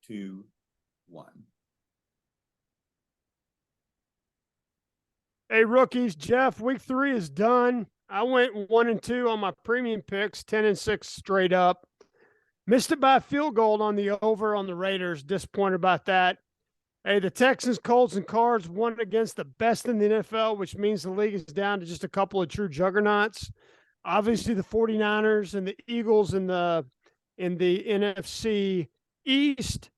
2, 1. Hey, rookies, Jeff, week 3 is done. I went 1-2 on my premium picks, 10-6 straight up. Missed it by a field goal on the over on the Raiders. Disappointed about that. Hey, the Texans, Colts, and Cards won against the best in the NFL, which means the league is down to just a couple of true juggernauts. Obviously, the 49ers and the Eagles in the NFC East,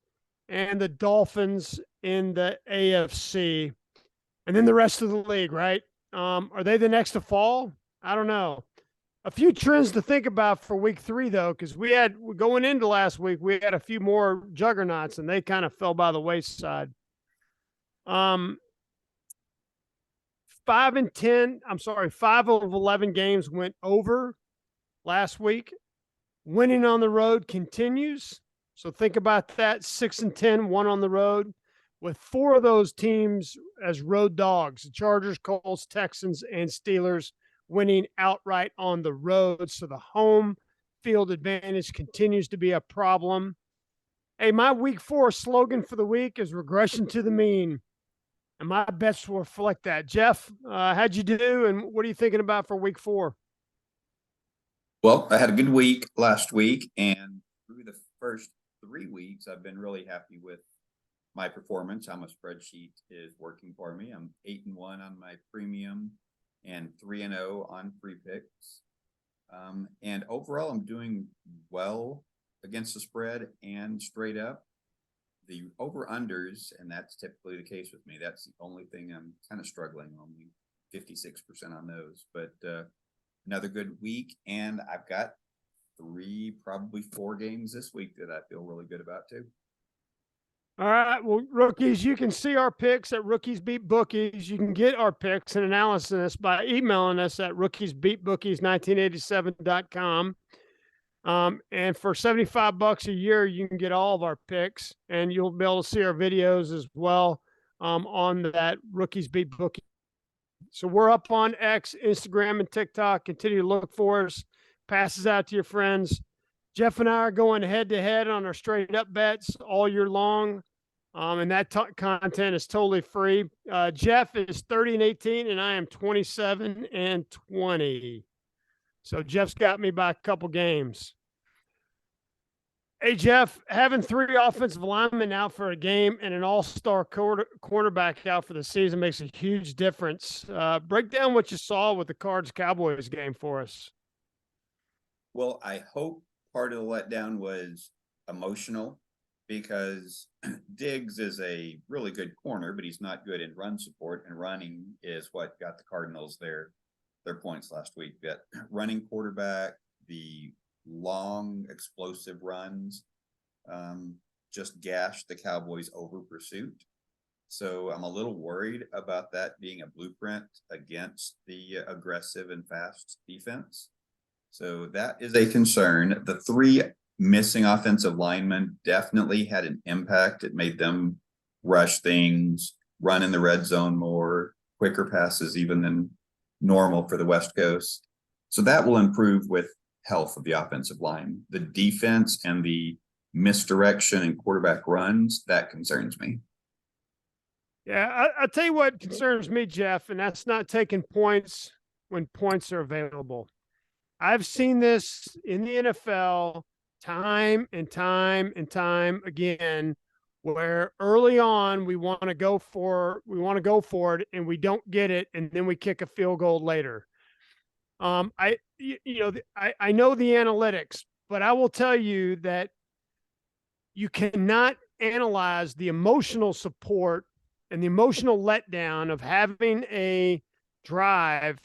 and the Dolphins in the AFC. And then the rest of the league, right? Are they the next to fall? I don't know. A few trends to think about for week 3, though, because going into last week, we had a few more juggernauts, and they kind of fell by the wayside. 5 of 11 games went over last week. Winning on the road continues. So think about that. 6-10, one on the road, with 4 of those teams as road dogs: the Chargers, Colts, Texans, and Steelers, winning outright on the road. So the home field advantage continues to be a problem. Hey, my week 4 slogan for the week is regression to the mean. And my bets will reflect that. Jeff, how'd you do, and what are you thinking about for week 4? Well, I had a good week last week, and through the first 3 weeks, I've been really happy with my performance, how my spreadsheet is working for me. I'm 8-1 on my premium and 3-0 on free picks. And overall, I'm doing well against the spread and straight up. The over-unders, and that's typically the case with me. That's the only thing I'm kind of struggling on, 56% on those. But another good week, and I've got 3, probably 4 games this week that I feel really good about too. All right. Well, rookies, you can see our picks at Rookies Beat Bookies. You can get our picks and analysis by emailing us at rookiesbeatbookies1987.com. And for $75 a year, you can get all of our picks, and you'll be able to see our videos as well on that Rookies Beat Bookie. So we're up on X, Instagram, and TikTok. Continue to look for us. Passes out to your friends. Jeff and I are going head-to-head on our straight-up bets all year long, and that content is totally free. Jeff is 30-18, and I am 27-20. So Jeff's got me by a couple games. Hey, Jeff, having 3 offensive linemen out for a game and an all-star quarterback out for the season makes a huge difference. Break down what you saw with the Cards-Cowboys game for us. Well, I hope part of the letdown was emotional, because Diggs is a really good corner, but he's not good in run support, and running is what got the Cardinals their points last week. That running quarterback, the long explosive runs, just gashed the Cowboys over pursuit. So I'm a little worried about that being a blueprint against the aggressive and fast defense. So that is a concern. The 3 missing offensive linemen definitely had an impact. It made them rush things, run in the red zone more, quicker passes even than normal for the West Coast. So that will improve with health of the offensive line. The defense and the misdirection and quarterback runs, that concerns me. Yeah, I'll tell you what concerns me, Jeff, and that's not taking points when points are available. I've seen this in the NFL time and time and time again, where early on we want to go for it and we don't get it, and then we kick a field goal later. I know the analytics, but I will tell you that you cannot analyze the emotional support and the emotional letdown of having a drive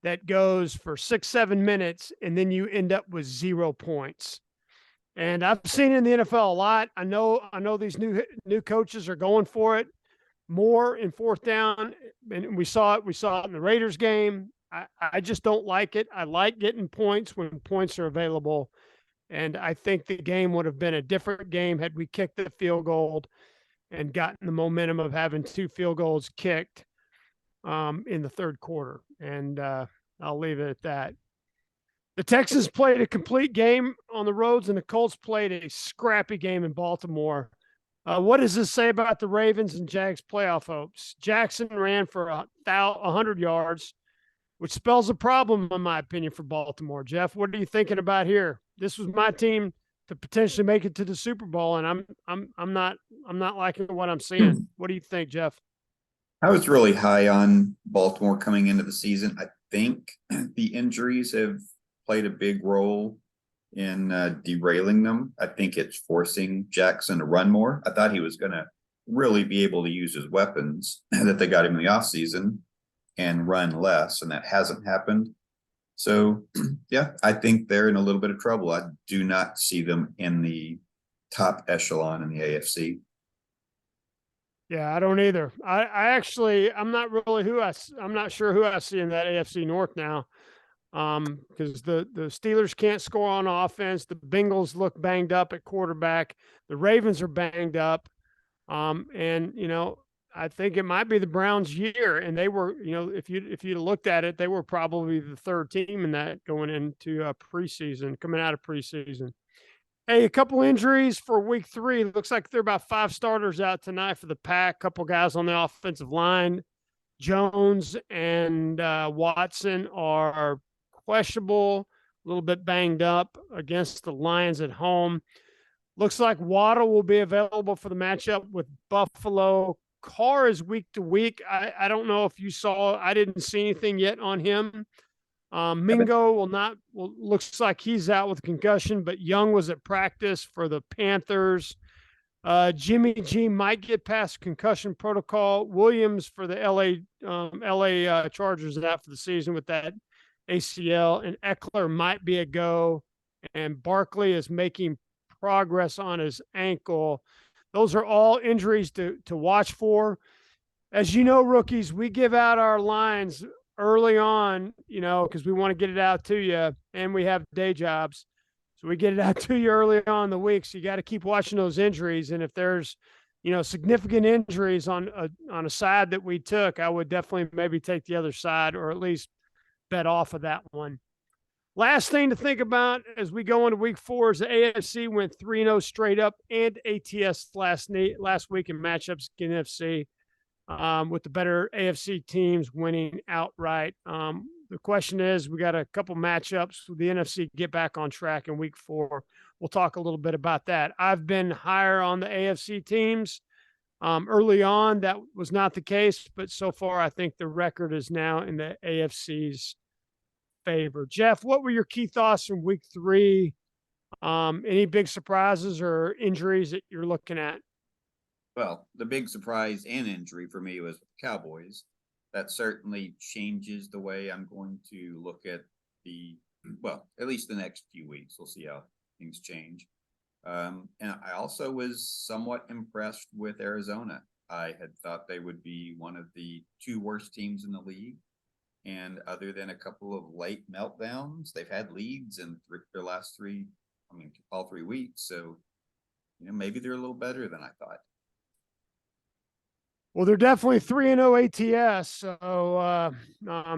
that goes for 6-7 minutes, and then you end up with 0 points. And I've seen it in the NFL a lot. I know these new coaches are going for it more in 4th down, and we saw it in the Raiders game. I just don't like it. I like getting points when points are available, and I think the game would have been a different game had we kicked the field goal and gotten the momentum of having 2 field goals kicked in the 3rd quarter. And I'll leave it at that. The Texans played a complete game on the roads, and the Colts played a scrappy game in Baltimore. What does this say about the Ravens and Jags playoff hopes? Jackson ran for 100 yards, which spells a problem, in my opinion, for Baltimore. Jeff, what are you thinking about here? This was my team to potentially make it to the Super Bowl, and I'm not liking what I'm seeing. What do you think, Jeff? I was really high on Baltimore coming into the season. I think the injuries have played a big role in derailing them. I think it's forcing Jackson to run more. I thought he was going to really be able to use his weapons that they got him in the offseason and run less, and that hasn't happened. So, yeah, I think they're in a little bit of trouble. I do not see them in the top echelon in the AFC. Yeah, I don't either. I'm not really I'm not sure who I see in that AFC North now. Because the Steelers can't score on offense. The Bengals look banged up at quarterback. The Ravens are banged up. And I think it might be the Browns' year. And they were, if you looked at it, they were probably the third team in that going into preseason, coming out of preseason. Hey, a couple injuries for week 3. Looks like there are about 5 starters out tonight for the Pack. Couple guys on the offensive line. Jones and Watson are questionable, a little bit banged up against the Lions at home. Looks like Waddle will be available for the matchup with Buffalo. Carr is week to week. I don't know if you saw. I didn't see anything yet on him. Mingo looks like he's out with concussion, but Young was at practice for the Panthers. Jimmy G might get past concussion protocol. Williams for the LA Chargers is out for the season with that ACL, and Eckler might be a go. And Barkley is making progress on his ankle. Those are all injuries to watch for. As you know, rookies, we give out our lines early on, because we want to get it out to you, and we have day jobs. So we get it out to you early on in the week. So you got to keep watching those injuries. And if there's, significant injuries on a side that we took, I would definitely maybe take the other side, or at least bet off of that one. Last thing to think about as we go into week 4 is the AFC went 3-0 straight up and ATS last week in matchups against NFC, with the better AFC teams winning outright. The question is, we got a couple matchups with the NFC get back on track in week 4. We'll talk a little bit about that. I've been higher on the AFC teams. Early on, that was not the case, but so far, I think the record is now in the AFC's favor. Jeff, what were your key thoughts from week 3? Any big surprises or injuries that you're looking at? Well, the big surprise and injury for me was the Cowboys. That certainly changes the way I'm going to look at at least the next few weeks. We'll see how things change. And I also was somewhat impressed with Arizona. I had thought they would be one of the 2 worst teams in the league. And other than a couple of late meltdowns, they've had leads in their last all 3 weeks. So, maybe they're a little better than I thought. Well, they're definitely 3-0 ATS. So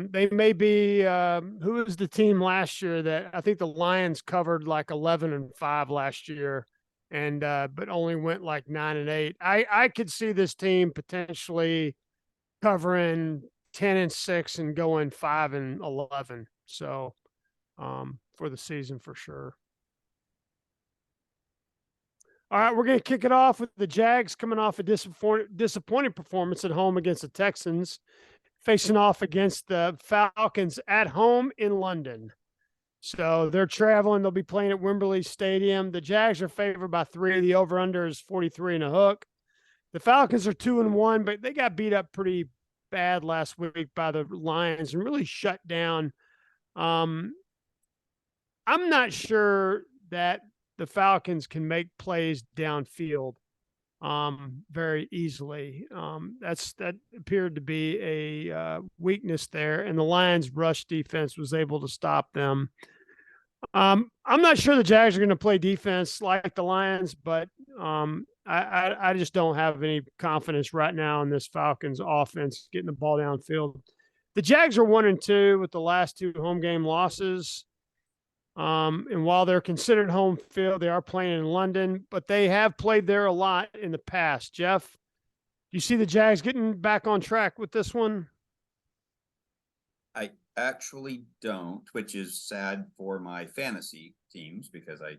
they may be. Who was the team last year that I think the Lions covered like 11-5 last year, and but only went like 9-8. I could see this team potentially covering 10-6 and going 5-11. So for the season for sure. All right, we're going to kick it off with the Jags coming off a disappointing performance at home against the Texans, facing off against the Falcons at home in London. So they're traveling. They'll be playing at Wembley Stadium. The Jags are favored by 3. The over-under is 43 and a hook. The Falcons are 2-1, but they got beat up pretty bad last week by the Lions and really shut down. I'm not sure that the Falcons can make plays downfield very easily. That appeared to be a weakness there, and the Lions' rush defense was able to stop them. I'm not sure the Jags are going to play defense like the Lions, but I just don't have any confidence right now in this Falcons offense getting the ball downfield. The Jags are 1-2 with the last 2 home game losses. And while they're considered home field, they are playing in London, but they have played there a lot in the past. Jeff, do you see the Jags getting back on track with this one? I actually don't, which is sad for my fantasy teams because I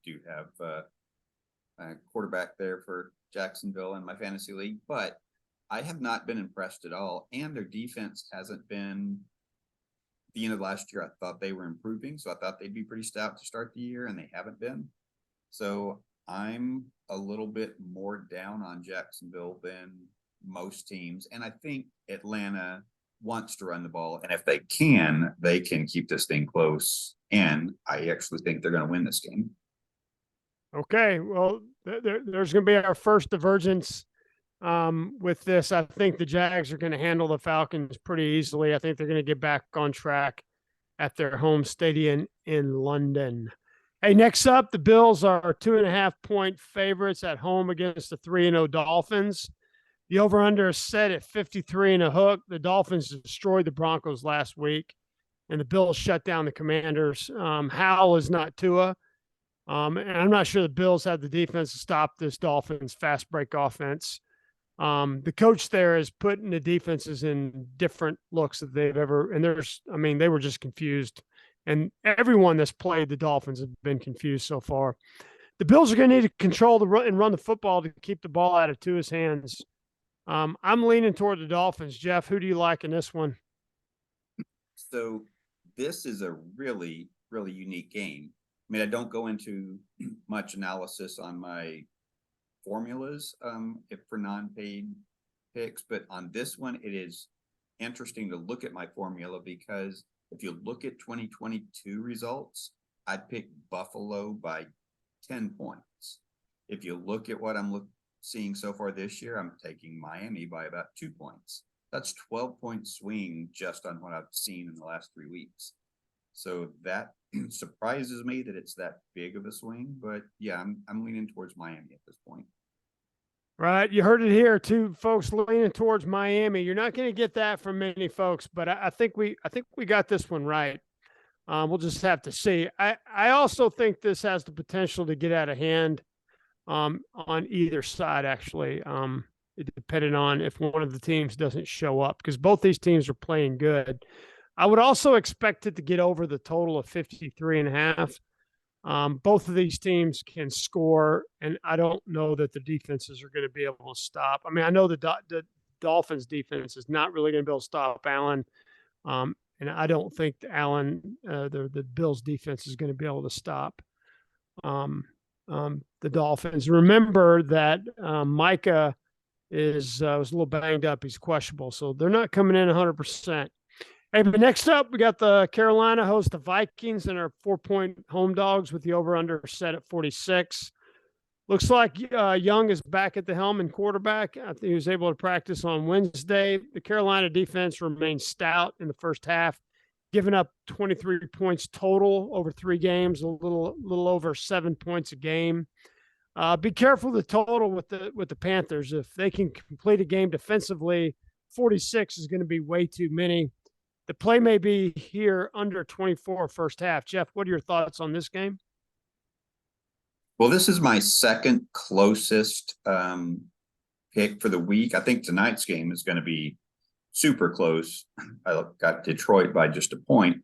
do have a quarterback there for Jacksonville in my fantasy league, but I have not been impressed at all. And their defense hasn't been the end of last year. I thought they were improving, so I thought they'd be pretty stout to start the year, and they haven't been. So I'm a little bit more down on Jacksonville than most teams. And I think Atlanta wants to run the ball. And if they can keep this thing close. And I actually think they're going to win this game. Okay. Well, there's going to be our first divergence with this. I think the Jags are going to handle the Falcons pretty easily. I think they're going to get back on track at their home stadium in London. Hey, next up, the Bills are 2.5-point favorites at home against the 3-0 Dolphins. The over-under is set at 53 and a hook. The Dolphins destroyed the Broncos last week, and the Bills shut down the Commanders. Howell is not Tua. And I'm not sure the Bills have the defense to stop this Dolphins fast break offense. The coach there is putting the defenses in different looks that they've ever, and they were just confused. And everyone that's played the Dolphins have been confused so far. The Bills are going to need to control and run the football to keep the ball out of Tua's hands. I'm leaning toward the Dolphins. Jeff, who do you like in this one? So this is a really, really unique game. I mean, I don't go into much analysis on my formulas for non-paid picks, but on this one, it is interesting to look at my formula because if you look at 2022 results, I picked Buffalo by 10 points. If you look at what I'm seeing so far this year, I'm taking Miami by about 2 points. That's 12-point swing just on what I've seen in the last 3 weeks. So that surprises me that it's that big of a swing, but yeah, I'm leaning towards Miami at this point. Right. You heard it here, two folks leaning towards Miami. You're not going to get that from many folks, but I think we got this one right. We'll just have to see. I also think this has the potential to get out of hand on either side, actually, depending on if one of the teams doesn't show up, because both these teams are playing good. I would also expect it to get over the total of 53.5. Both of these teams can score, and I don't know that the defenses are going to be able to stop. I mean, I know the Dolphins defense is not really going to be able to stop Allen, and I don't think the Bills defense is going to be able to stop the Dolphins. Remember that Micah was a little banged up. He's questionable, so they're not coming in 100%. Hey, but next up, we got the Carolina host the Vikings and our 4-point home dogs with the over-under set at 46. Looks like Young is back at the helm and quarterback. I think he was able to practice on Wednesday. The Carolina defense remained stout in the first half, giving up 23 points total over 3 games, a little over 7 points a game. Be careful the total with the Panthers. If they can complete a game defensively, 46 is going to be way too many. The play may be here under 24 first half. Jeff, what are your thoughts on this game? Well, this is my second closest pick for the week. I think tonight's game is going to be super close. I got Detroit by just a point.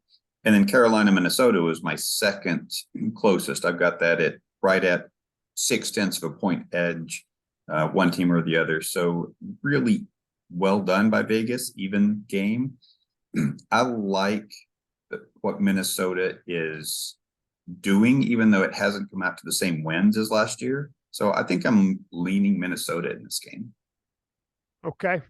And then Carolina, Minnesota was my second closest. I've got that right at 0.6 of a point edge, one team or the other. So really well done by Vegas, even game. I like what Minnesota is doing, even though it hasn't come out to the same wins as last year. So I think I'm leaning Minnesota in this game. Okay.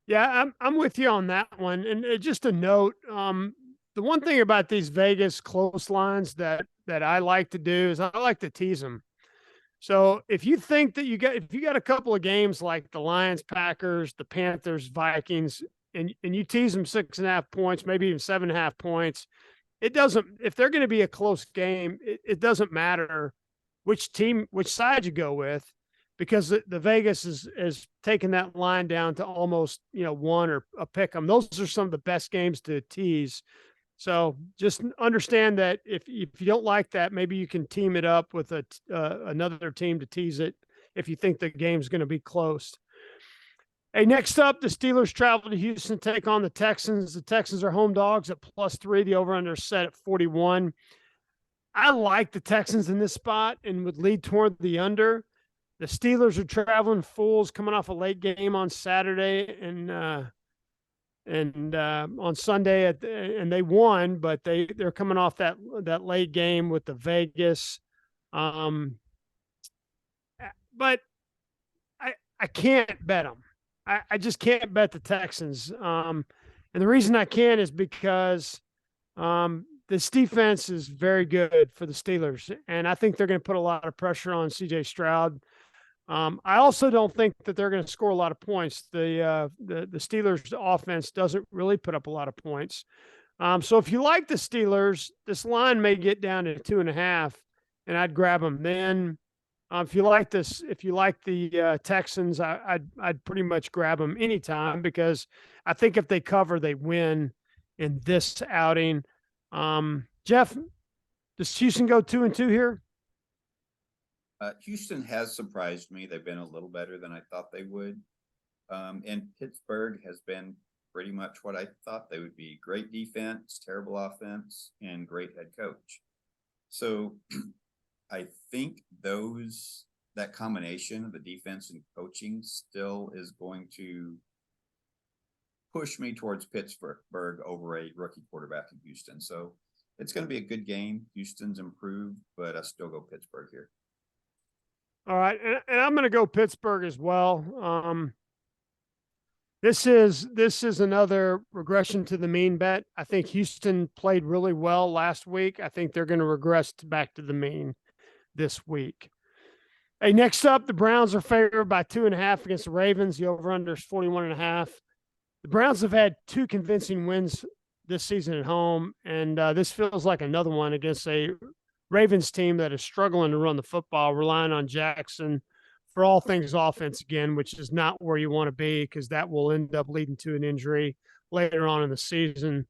Yeah, I'm with you on that one. And just a note, the one thing about these Vegas close lines that I like to do is I like to tease them. So if you think that if you got a couple of games like the Lions, Packers, the Panthers, Vikings, and you tease them 6.5 points, maybe even 7.5 points, if they're going to be a close game, it doesn't matter which side you go with, because the Vegas is taking that line down to almost, 1 or a pick 'em. Those are some of the best games to tease. So just understand that if you don't like that, maybe you can team it up with another team to tease it if you think the game's going to be close. Hey, next up, the Steelers travel to Houston to take on the Texans. The Texans are home dogs at +3. The over-under is set at 41. I like the Texans in this spot and would lead toward the under. The Steelers are traveling fools coming off a late game on Saturday and on Sunday and they won, but they're coming off that late game with the Vegas. But I can't bet them. I just can't bet the Texans. And the reason I can't is because this defense is very good for the Steelers, and I think they're going to put a lot of pressure on C.J. Stroud. I also don't think that they're going to score a lot of points. The Steelers' offense doesn't really put up a lot of points. So if you like the Steelers, this line may get down to 2.5, and I'd grab them then. If you like the Texans, I'd pretty much grab them anytime because I think if they cover, they win in this outing. Jeff, does Houston go 2-2 here? Houston has surprised me. They've been a little better than I thought they would. And Pittsburgh has been pretty much what I thought they would be. Great defense, terrible offense, and great head coach. So I think that combination of the defense and coaching still is going to push me towards Pittsburgh over a rookie quarterback in Houston. So it's going to be a good game. Houston's improved, but I still go Pittsburgh here. All right, and I'm going to go Pittsburgh as well. This is another regression to the mean bet. I think Houston played really well last week. I think they're going to regress back to the mean this week. Hey, next up, the Browns are favored by 2.5 against the Ravens. The over/under is 41.5. The Browns have had 2 convincing wins this season at home, and this feels like another one against a Ravens team that is struggling to run the football, relying on Jackson for all things offense again, which is not where you want to be because that will end up leading to an injury later on in the season.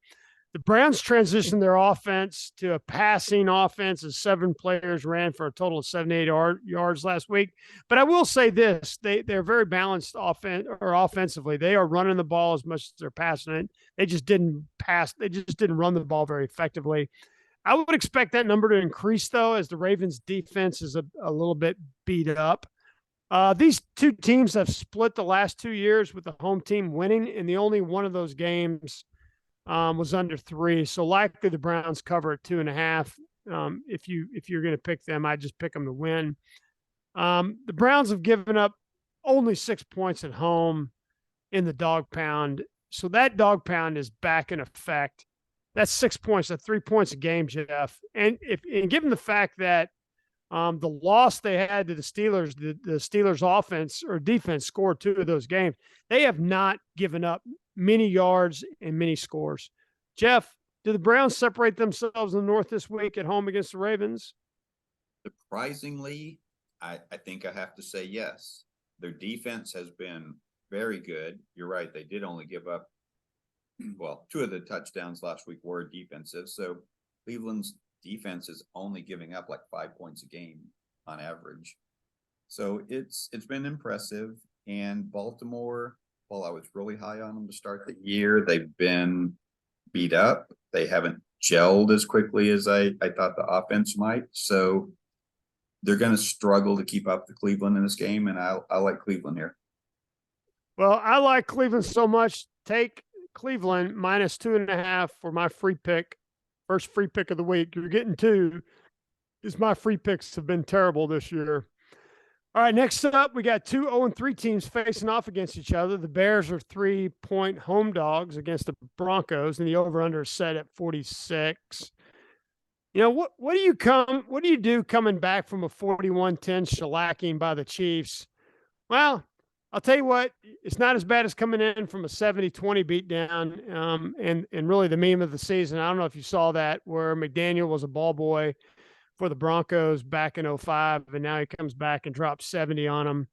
The Browns transitioned their offense to a passing offense as 7 players ran for a total of 78 yards last week. But I will say this, they're very balanced offensively. They are running the ball as much as they're passing it. They just didn't run the ball very effectively. I would expect that number to increase, though, as the Ravens' defense is a little bit beat up. These 2 teams have split the last 2 years with the home team winning, and the only one of those games was under 3. So likely the Browns cover at 2.5. If you're going to pick them, I just pick them to win. The Browns have given up only 6 points at home in the dog pound. So that dog pound is back in effect. That's 6 points. That's 3 points a game, Jeff. And given the fact that the loss they had to the Steelers, the Steelers offense or defense scored 2 of those games, they have not given up many yards and many scores. Jeff, do the Browns separate themselves in the North this week at home against the Ravens? Surprisingly, I think I have to say yes. Their defense has been very good. You're right. They did only give up, 2 of the touchdowns last week were defensive. So Cleveland's defense is only giving up like 5 points a game on average. So it's been impressive. And Baltimore, while I was really high on them to start the year, they've been beat up. They haven't gelled as quickly as I thought the offense might. So they're going to struggle to keep up to Cleveland in this game. And I like Cleveland here. Well, I like Cleveland so much. Take Cleveland minus 2.5 for my free pick. First free pick of the week. You're getting 2 because my free picks have been terrible this year. All right, next up, we got 2 0-3 teams facing off against each other. The Bears are 3-point home dogs against the Broncos, and the over/under is set at 46. You know, what do you do coming back from a 41-10 shellacking by the Chiefs? Well, I'll tell you what, it's not as bad as coming in from a 70-20 beatdown. And really the meme of the season, I don't know if you saw that, where McDaniel was a ball boy for the Broncos back in 2005, and now he comes back and drops 70 on them.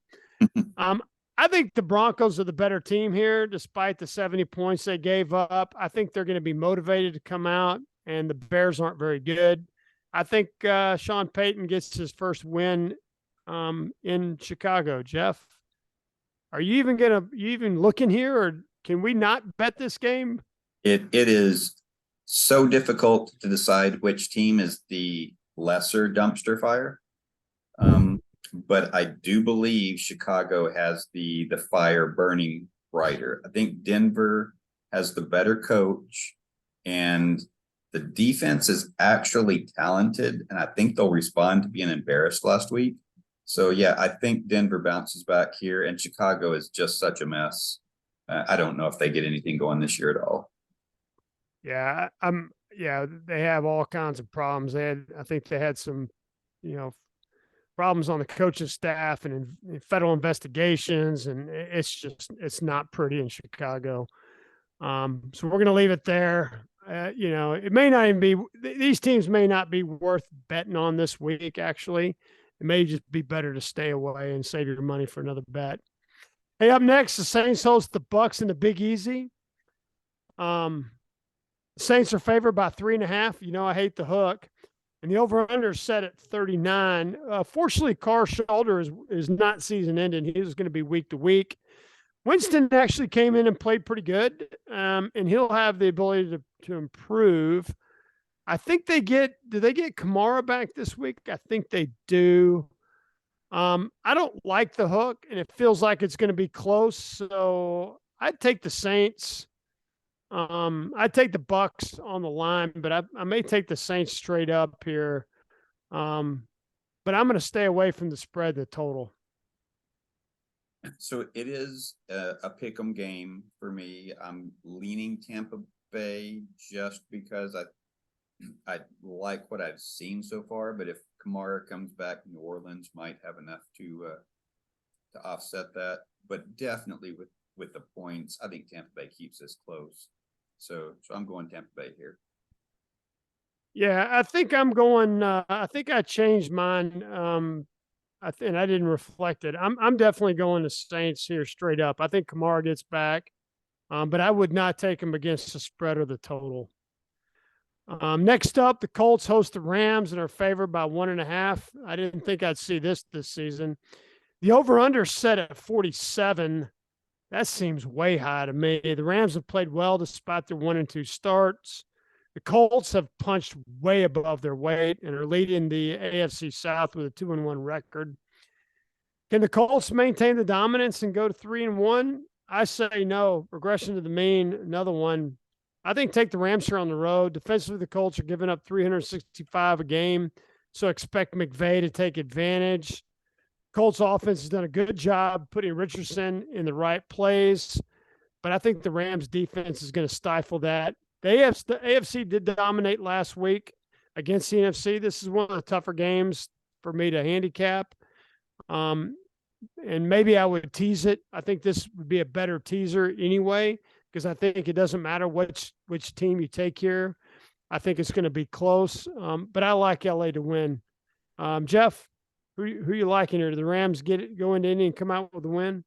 I I think the Broncos are the better team here, despite the 70 points they gave up. I think they're going to be motivated to come out, and the Bears aren't very good. I think Sean Payton gets his first win in Chicago. Jeff, are you even looking here, or can we not bet this game? It is so difficult to decide which team is the lesser dumpster fire. But I do believe Chicago has the fire burning brighter. I think Denver has the better coach, and the defense is actually talented, and I think they'll respond to being embarrassed last week. So yeah, I think Denver bounces back here, and Chicago is just such a mess. I don't know if they get anything going this year at all. Yeah, they have all kinds of problems. I think they had some, problems on the coaching staff and in federal investigations, and it's not pretty in Chicago. So we're going to leave it there. It may not even be, these teams may not be worth betting on this week. Actually, it may just be better to stay away and save your money for another bet. Hey, up next, the Saints host the Bucks in the Big Easy. Saints are favored by 3.5. I hate the hook. And the over-under is set at 39. Fortunately, Carr's shoulder is not season-ending. He was going to be week to week. Winston actually came in and played pretty good, and he'll have the ability to improve. I think do they get Kamara back this week? I think they do. I don't like the hook, and it feels like it's going to be close, so I'd take the Saints. I'd take the Bucks on the line, but I may take the Saints straight up here. But I'm going to stay away from the spread, the total. So it is a pick'em game for me. I'm leaning Tampa Bay just because I like what I've seen so far. But if Kamara comes back, New Orleans might have enough to offset that. But definitely with the points, I think Tampa Bay keeps this close. So I'm going Tampa Bay here. Yeah, I think I'm going. I think I changed mine. And I didn't reflect it. I'm definitely going to Saints here straight up. I think Kamara gets back, but I would not take him against the spread or the total. Next up, the Colts host the Rams and are favored by 1.5. I didn't think I'd see this season. The over-under set at 47. That seems way high to me. The Rams have played well despite their 1-2 starts. The Colts have punched way above their weight and are leading the AFC South with a 2-1 record. Can the Colts maintain the dominance and go to 3-1? I say no. Regression to the mean, another one. I think take the Rams here on the road. Defensively, the Colts are giving up 365 a game, so expect McVay to take advantage. Colts offense has done a good job putting Richardson in the right place, but I think the Rams defense is going to stifle that. The AFC did dominate last week against the NFC. This is one of the tougher games for me to handicap. And maybe I would tease it. I think this would be a better teaser anyway, because I think it doesn't matter which team you take here. I think it's going to be close. But I like LA to win. Jeff, who you liking here? Do the Rams go into Indy and come out with a win?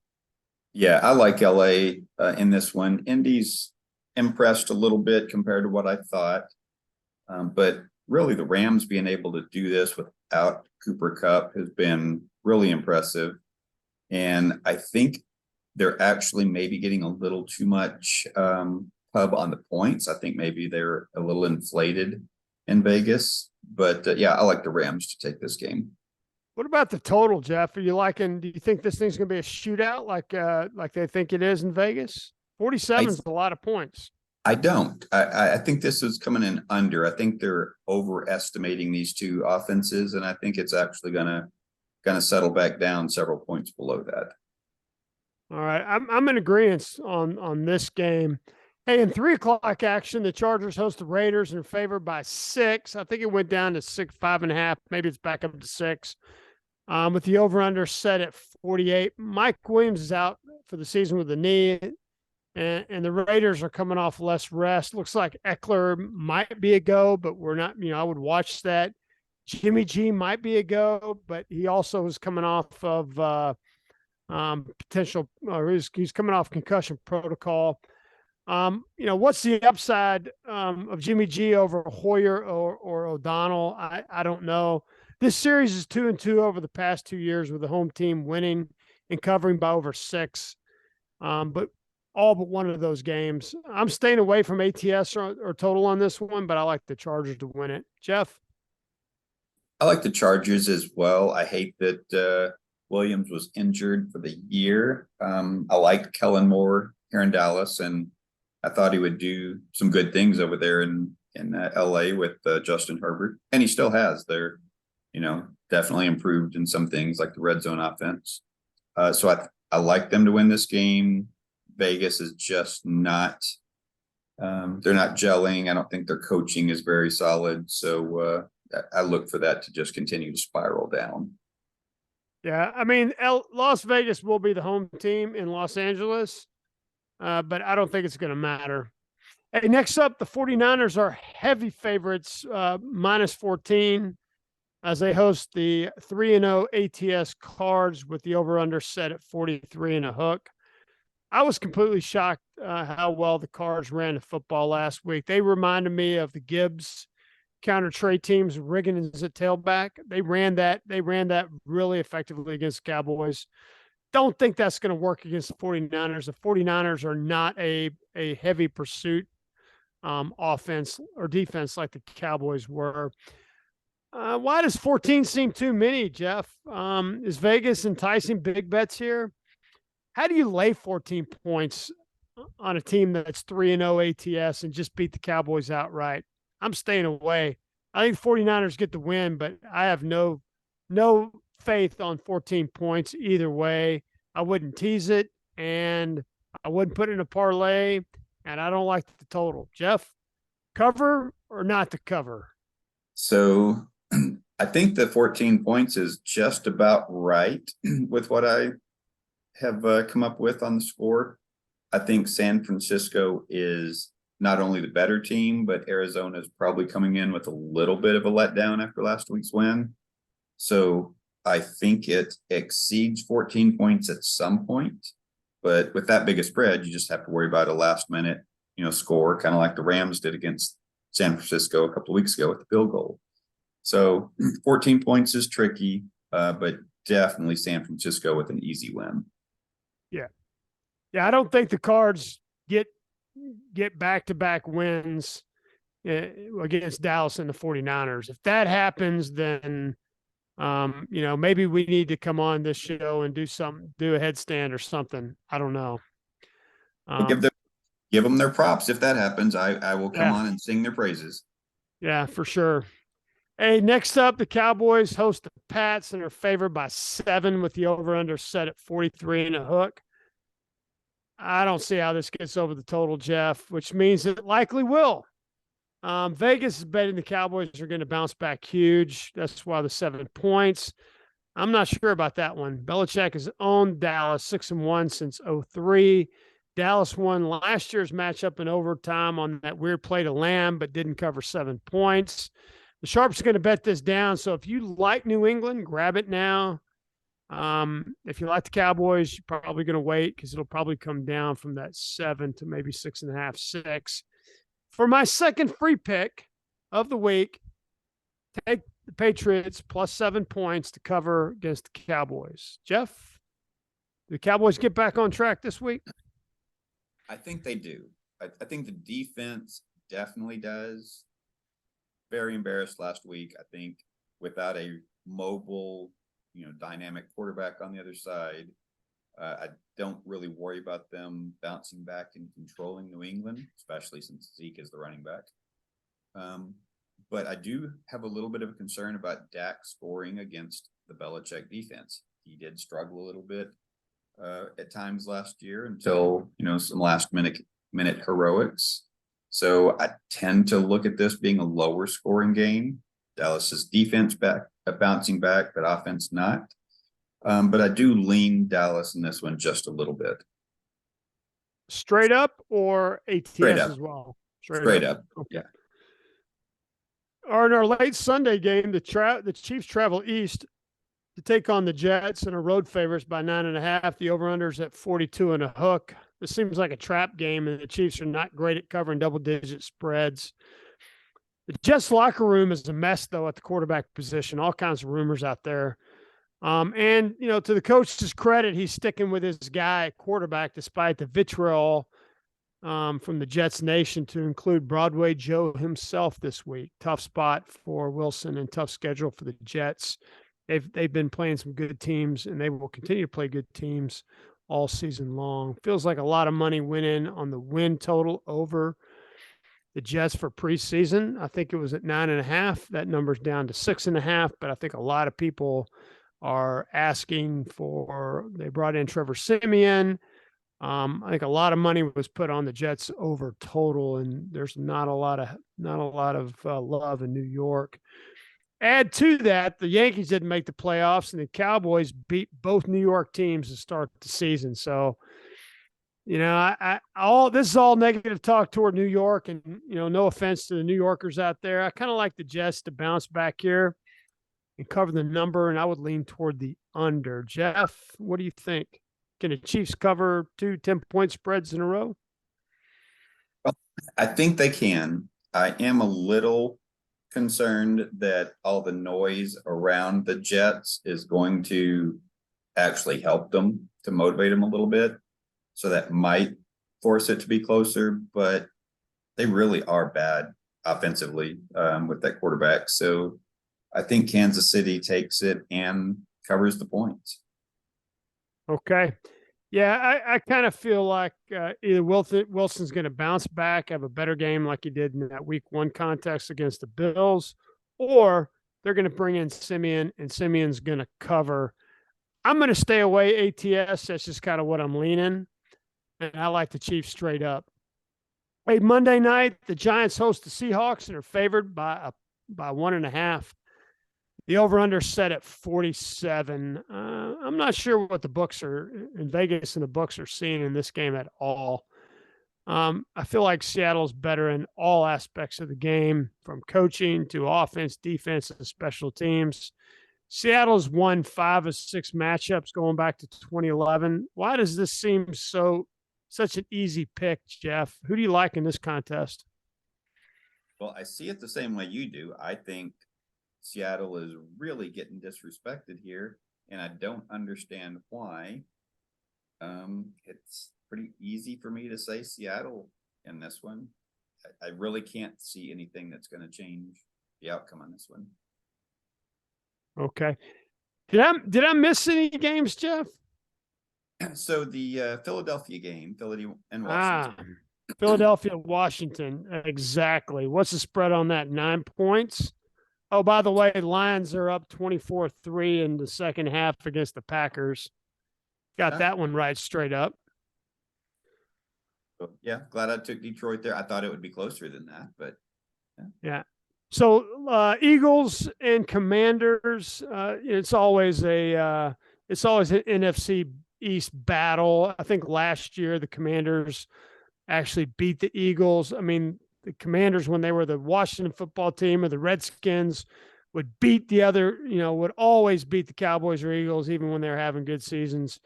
Yeah, I like LA in this one. Indy's impressed a little bit compared to what I thought. But really the Rams being able to do this without Cooper Kupp has been really impressive. And I think they're actually maybe getting a little too much pub on the points. I think maybe they're a little inflated in Vegas. But yeah, I like the Rams to take this game. What about the total, Jeff? Do you think this thing's going to be a shootout like they think it is in Vegas? 47 is a lot of points. I don't. I think this is coming in under. I think they're overestimating these two offenses, and I think it's actually gonna settle back down several points below that. All right, I'm in agreement on this game. Hey, in 3:00 action, the Chargers host the Raiders and are favored by 6. I think it went down to 5.5. Maybe it's back up to 6. With the over/under set at 48. Mike Williams is out for the season with a knee, and the Raiders are coming off less rest. Looks like Eckler might be a go, but we're not. I would watch that. Jimmy G might be a go, but he also is coming off of potential, he's coming off concussion protocol. What's the upside of Jimmy G over Hoyer or O'Donnell? I don't know. This series is 2-2 over the past 2 years with the home team winning and covering by over 6. But all but one of those games. I'm staying away from ATS or total on this one, but I like the Chargers to win it. Jeff? I like the Chargers as well. I hate that Williams was injured for the year. I like Kellen Moore here in Dallas, and I thought he would do some good things over there in LA with Justin Herbert, and he still has. They're definitely improved in some things like the red zone offense. So I like them to win this game. Vegas is just not. They're not gelling. I don't think their coaching is very solid. So I look for that to just continue to spiral down. Yeah, I mean, Las Vegas will be the home team in Los Angeles, but I don't think it's going to matter. Hey, next up, the 49ers are heavy favorites, minus 14, as they host the 3-0 ATS Cards with the over-under set at 43 and a hook. I was completely shocked how well the Cards ran the football last week. They reminded me of the Gibbs counter trade teams, Riggins at tailback. They ran that really effectively against the Cowboys. Don't think that's going to work against the 49ers. The 49ers are not a heavy pursuit offense or defense like the Cowboys were. Why does 14 seem too many, Jeff? Is Vegas enticing big bets here? How do you lay 14 points on a team that's 3-0 ATS and just beat the Cowboys outright? I'm staying away. I think 49ers get the win, but I have no faith on 14 points either way. I wouldn't tease it, and I wouldn't put it in a parlay, and I don't like the total. Jeff, cover or not to cover? So I think the 14 points is just about right with what I have come up with on the score. I think San Francisco is not only the better team, but Arizona is probably coming in with a little bit of a letdown after last week's win. So I think it exceeds 14 points at some point. But with that big a spread, you just have to worry about a last minute, score, kind of like the Rams did against San Francisco a couple of weeks ago with the field goal. So 14 points is tricky, but definitely San Francisco with an easy win. Yeah, I don't think the Cards get back-to-back wins against Dallas and the 49ers. If that happens, then maybe we need to come on this show and do a headstand or something. I don't know. Give them their props. If that happens, I will come on and sing their praises. Yeah, for sure. Hey, next up, the Cowboys host the Pats and are favored by 7 with the over-under set at 43 and a hook. I don't see how this gets over the total, Jeff, which means it likely will. Vegas is betting the Cowboys are going to bounce back huge. That's why the 7 points. I'm not sure about that one. Belichick has owned Dallas 6-1 since 2003. Dallas won last year's matchup in overtime on that weird play to Lamb, but didn't cover 7 points. The Sharps are going to bet this down. So if you like New England, grab it now. If you like the Cowboys, you're probably going to wait because it'll probably come down from that 7 to maybe 6.5, 6. For my second free pick of the week, take the Patriots plus 7 points to cover against the Cowboys. Jeff, do the Cowboys get back on track this week? I think they do. I think the defense definitely does. Very embarrassed last week. I think without a mobile, dynamic quarterback on the other side, I don't really worry about them bouncing back and controlling New England, especially since Zeke is the running back. But I do have a little bit of a concern about Dak scoring against the Belichick defense. He did struggle a little bit at times last year until, some last minute heroics. So I tend to look at this being a lower scoring game. Dallas's defense bouncing back, but offense not. But I do lean Dallas in this one just a little bit. Straight up or ATS as well? Straight up. Okay. Yeah. Or in our late Sunday game, the Chiefs travel east to take on the Jets and are road favorites by 9.5. The over-under's at 42 and a hook. This seems like a trap game, and the Chiefs are not great at covering double-digit spreads. The Jets locker room is a mess, though, at the quarterback position. All kinds of rumors out there. And, to the coach's credit, he's sticking with his guy at quarterback despite the vitriol from the Jets Nation to include Broadway Joe himself this week. Tough spot for Wilson and tough schedule for the Jets. They've been playing some good teams, and they will continue to play good teams all season long. Feels like a lot of money went in on the win total over the Jets for preseason. I think it was at 9.5. That number's down to 6.5, but I think a lot of people are asking for, they brought in Trevor Siemian. I think a lot of money was put on the Jets over total, and there's not a lot of love in New York. Add to that, the Yankees didn't make the playoffs, and the Cowboys beat both New York teams to start the season. So, this is all negative talk toward New York, and no offense to the New Yorkers out there. I kind of like the Jets to bounce back here and cover the number, and I would lean toward the under. Jeff, what do you think? Can the Chiefs cover 2 10-point spreads in a row? Well, I think they can. I am a little concerned that all the noise around the Jets is going to actually help them, to motivate them a little bit. So that might force it to be closer, but they really are bad offensively with that quarterback. So I think Kansas City takes it and covers the points. Okay. Yeah, I kind of feel like either Wilson's going to bounce back, have a better game like he did in that week 1 contest against the Bills, or they're going to bring in Siemian, and Simeon's going to cover. I'm going to stay away ATS. That's just kind of what I'm leaning. And I like the Chiefs straight up. Hey, Monday night, the Giants host the Seahawks and are favored by 1.5. The over-under set at 47. I'm not sure what the books are in Vegas and the books are seeing in this game at all. I feel like Seattle's better in all aspects of the game, from coaching to offense, defense, and special teams. Seattle's won 5 of 6 matchups going back to 2011. Why does this seem such an easy pick, Jeff? Who do you like in this contest? Well, I see it the same way you do. I think Seattle is really getting disrespected here, and I don't understand why. It's pretty easy for me to say Seattle in this one. I really can't see anything that's going to change the outcome on this one. Okay. Did I miss any games, Jeff? So the Philadelphia game, Philly and Washington. Philadelphia, Washington. Exactly. What's the spread on that? 9 points? Oh, by the way, Lions are up 24-3 in the second half against the Packers. Got that one right straight up. So, yeah, glad I took Detroit there. I thought it would be closer than that, but yeah. So Eagles and Commanders. It's always an NFC East battle. I think last year the Commanders actually beat the Eagles. I mean, the Commanders, when they were the Washington football team or the Redskins, would beat the other, would always beat the Cowboys or Eagles, even when they were having good seasons.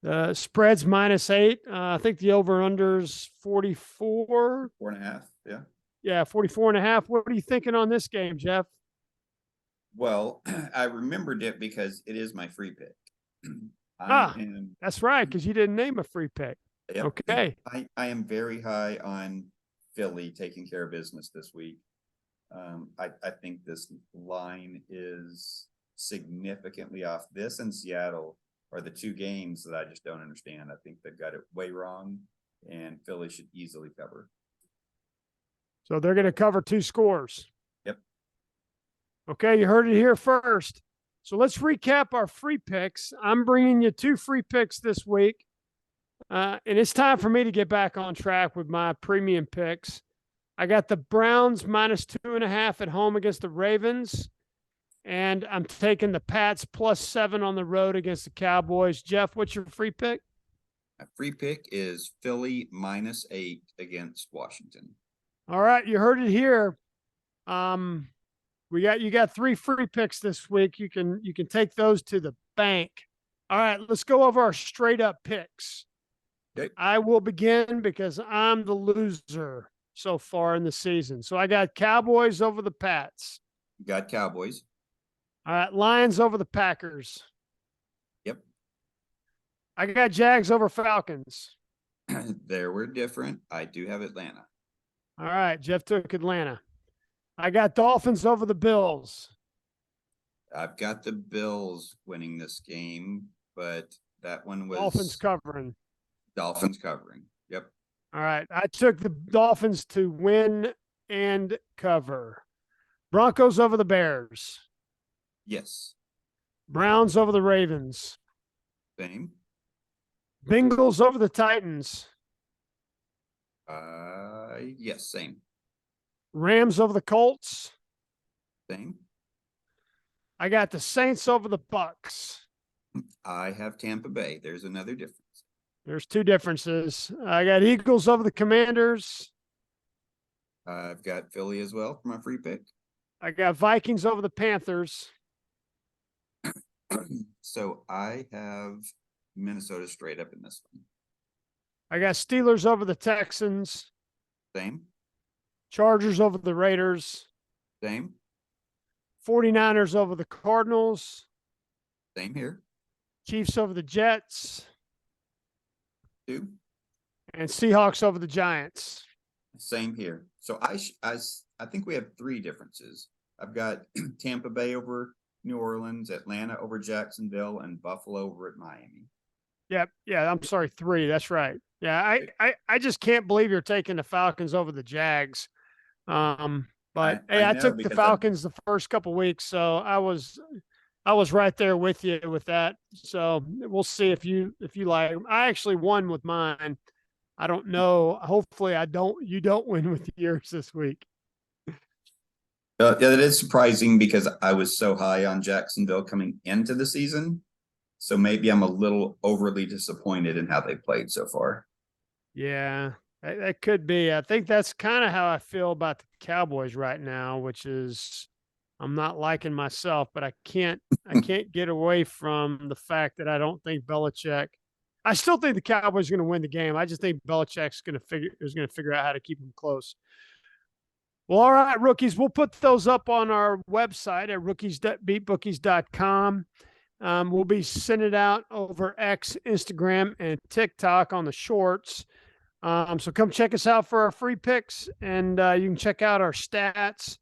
The spread's -8. I think the over-under's 44. 4.5, yeah. Yeah, 44.5. What are you thinking on this game, Jeff? Well, I remembered it because it is my free pick. That's right, because you didn't name a free pick. Yep. Okay. I am very high on Philly taking care of business this week. I think this line is significantly off. This and Seattle are the 2 games that I just don't understand. I think they've got it way wrong, and Philly should easily cover. So they're going to cover 2 scores. Yep. Okay, you heard it here first. So let's recap our free picks. I'm bringing you 2 free picks this week. And it's time for me to get back on track with my premium picks. I got the Browns -2.5 at home against the Ravens. And I'm taking the Pats +7 on the road against the Cowboys. Jeff, what's your free pick? My free pick is Philly -8 against Washington. All right, you heard it here. You got 3 free picks this week. You can take those to the bank. All right, let's go over our straight up picks. Okay. I will begin because I'm the loser so far in the season. So I got Cowboys over the Pats. Got Cowboys. All right, Lions over the Packers. Yep. I got Jags over Falcons. There we're different. I do have Atlanta. All right, Jeff took Atlanta. I got Dolphins over the Bills. I've got the Bills winning this game, but that one was Dolphins covering. Dolphins covering. Yep. All right, I took the Dolphins to win and cover. Broncos over the Bears. Yes. Browns over the Ravens. Same. Bengals over the Titans. Yes, same. Rams over the Colts. Same. I got the Saints over the Bucks. I have Tampa Bay. There's another difference. There's 2 differences. I got Eagles over the Commanders. I've got Philly as well for my free pick. I got Vikings over the Panthers. So I have Minnesota straight up in this one. I got Steelers over the Texans. Same. Chargers over the Raiders. Same. 49ers over the Cardinals. Same here. Chiefs over the Jets. 2. And Seahawks over the Giants. Same here. So I think we have 3 differences. I've got Tampa Bay over New Orleans, Atlanta over Jacksonville, and Buffalo over at Miami. Yep. Yeah, I'm sorry, 3. That's right. Yeah, I just can't believe you're taking the Falcons over the Jags. But I took the Falcons the first couple weeks, so I was right there with you with that. So we'll see if you like. I actually won with mine. I don't know. Hopefully, you don't win with yours this week. Yeah, that is surprising because I was so high on Jacksonville coming into the season. So maybe I'm a little overly disappointed in how they played so far. Yeah, that could be. I think that's kind of how I feel about the Cowboys right now, which is I'm not liking myself, but I can't get away from the fact that I don't think Belichick. I still think the Cowboys are going to win the game. I just think Belichick's going to figure out how to keep them close. Well, all right, rookies, we'll put those up on our website at rookies.beatbookies.com. We'll be sending it out over X, Instagram, and TikTok on the shorts. So come check us out for our free picks, and you can check out our stats.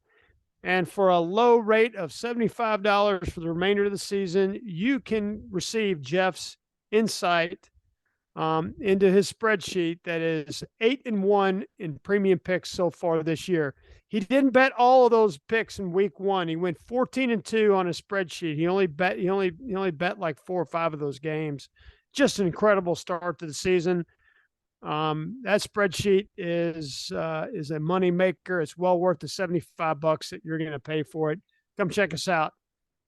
And for a low rate of $75 for the remainder of the season, you can receive Jeff's insight into his spreadsheet that is 8-1 in premium picks so far this year. He didn't bet all of those picks in week 1. He went 14-2 on his spreadsheet. He only bet like 4 or 5 of those games. Just an incredible start to the season. That spreadsheet is a money maker. It's well worth the $75 that you're going to pay for it. Come check us out.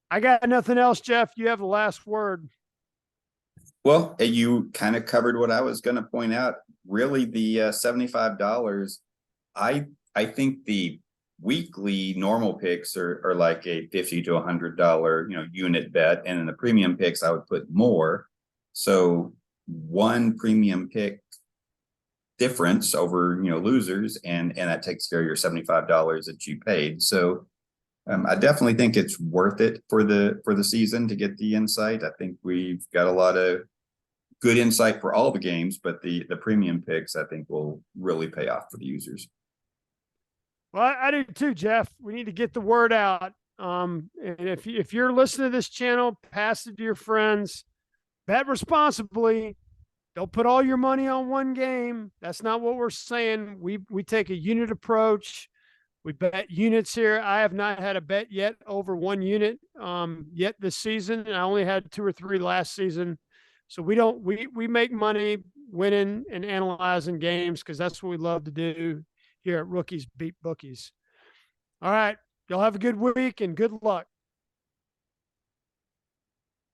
I got nothing else, Jeff. You have the last word. Well, you kind of covered what I was going to point out. Really, the $75. I think the weekly normal picks are like a $50 to $100 unit bet, and in the premium picks I would put more. So one premium pick difference over losers, and that takes care of your $75 that you paid. So I definitely think it's worth it for the season to get the insight. I think we've got a lot of good insight for all the games, but the premium picks I think will really pay off for the users. Well, I do too, Jeff. We need to get the word out. And if you're listening to this channel, pass it to your friends. Bet responsibly. Don't put all your money on one game. That's not what we're saying. We take a unit approach. We bet units here. I have not had a bet yet over 1 unit yet this season, and I only had 2 or 3 last season. So we make money winning and analyzing games because that's what we love to do here at Rookies Beat Bookies. All right. Y'all have a good week and good luck.